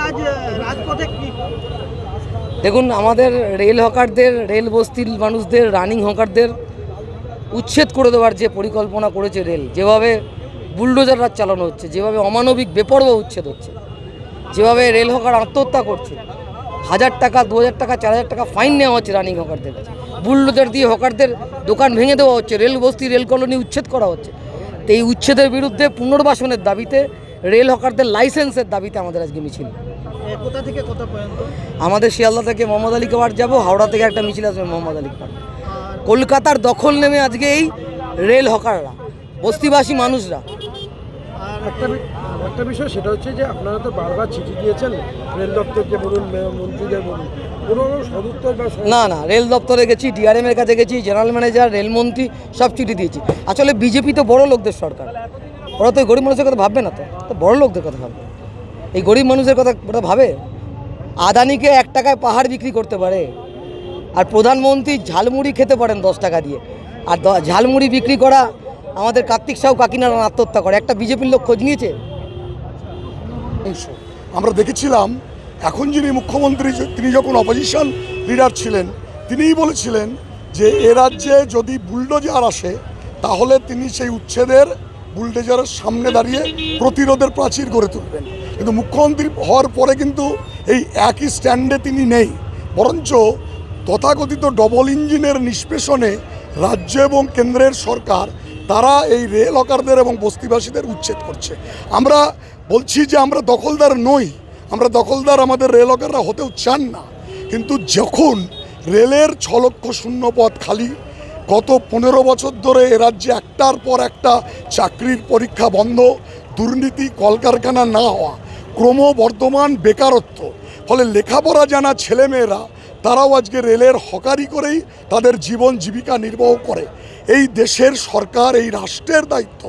আজ রাজপথে কি দেখুন, আমাদের রেল হকারদের, রেল বস্তির মানুষদের, রানিং হকারদের উচ্ছেদ করে দেওয়ার যে পরিকল্পনা করেছে রেল, যেভাবে বুলডোজার রাজ চালানো হচ্ছে, যেভাবে অমানবিক বেপরোয়া উচ্ছেদ হচ্ছে, যেভাবে রেল হকার আত্মহত্যা করছে, 1000 টাকা, 2000 টাকা, 4000 টাকা ফাইন নেওয়া হচ্ছে রানিং হকারদের কাছে, বুলডোজার দিয়ে হকারদের দোকান ভেঙে দেওয়া হচ্ছে, রেল বস্তি, রেল কলোনি উচ্ছেদ করা হচ্ছে। তো এই উচ্ছেদের বিরুদ্ধে পুনর্বাসনের দাবিতে, রেল হকারদের লাইসেন্সের দাবিতে আমাদের আজকে মিছিল। কোথা থেকে কোথা পর্যন্ত? আমাদের শিয়ালদা থেকে মোহাম্মদ আলী পার্ক যাব, হাওড়া থেকে একটা মিছিল আসবে মোহাম্মদ আলী পার্ক। কলকাতার দখল নেমে আজকে এই রেল হকাররা, বস্তিবাসী মানুষরা। আর একটা বিষয়, সেটা হচ্ছে যে আপনারা তো বারবার চিঠি দিয়েছেন রেল দপ্তরকে বলুন, মন্ত্রীদের বলুন, কোনো সদুত্তর বা না, রেল দপ্তরে গেছি, ডিআরএম এর কাছে গেছি, জেনারেল ম্যানেজার, রেলমন্ত্রী সব চিঠি দিয়েছি। আসলে বিজেপি তো বড় লোকদের সরকার, ওরা তো গরিব মানুষের কথা ভাববে না, তো বড় লোকদের কথা ভাববে। এই গরিব মানুষের কথা ওরা ভাবে? আদানিকে 1 টাকায় পাহাড় বিক্রি করতে পারে, আর প্রধানমন্ত্রী ঝালমুড়ি খেতে পারেন 10 টাকা দিয়ে, আর ঝালমুড়ি বিক্রি করা আমাদের কার্তিক সাহু কাকিনারা আত্মহত্যা করে। একটা বিজেপির লোক খোঁজ নিয়েছে? আমরা দেখেছিলাম এখন যিনি মুখ্যমন্ত্রী, তিনি যখন অপোজিশন লিডার ছিলেন, তিনিই বলেছিলেন যে এ রাজ্যে যদি বুলডোজার আসে তাহলে তিনি সেই উচ্ছেদের বুলডোজারের সামনে দাঁড়িয়ে প্রতিরোধের প্রাচীর গড়ে তুলবেন। কিন্তু মুখ্যমন্ত্রী হওয়ার পরে কিন্তু এই একই স্ট্যান্ডে তিনি নেই, বরঞ্চ তথাকথিত ডবল ইঞ্জিনের নিষ্পেষণে রাজ্য এবং কেন্দ্রের সরকার তারা এই রেল হকারদের এবং বস্তিবাসীদের উচ্ছেদ করছে। আমরা বলছি যে আমরা দখলদার নই, আমরা দখলদার আমাদের রেল হকাররা হতেও চান না, কিন্তু যখন রেলের 6 লক্ষ শূন্য পদ খালি, গত 15 বছর ধরে এ রাজ্যে একটার পর একটা চাকরির পরীক্ষা বন্ধ, দুর্নীতি, কলকারখানা না হওয়া, ক্রমবর্ধমান বেকারত্ব, ফলে লেখাপড়া জানা ছেলেমেয়েরা তারাও আজকে রেলের হকারি করেই তাদের জীবন জীবিকা নির্বাহ করে। এই দেশের সরকার, এই রাষ্ট্রের দায়িত্ব,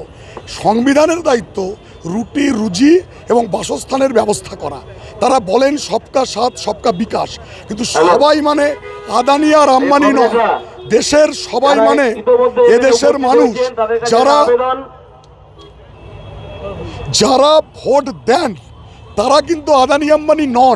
সংবিধানের দায়িত্ব রুটি রুজি এবং বাসস্থানের ব্যবস্থা করা। তারা বলেন সবকা সাথ সবকা বিকাশ, কিন্তু সবাই মানে আদানি আর আম্বানি নয়, দেশের সবাই মানে এদেশের মানুষ যারা ভোট দেন তারা কিন্তু আদানি আম্বানি নন।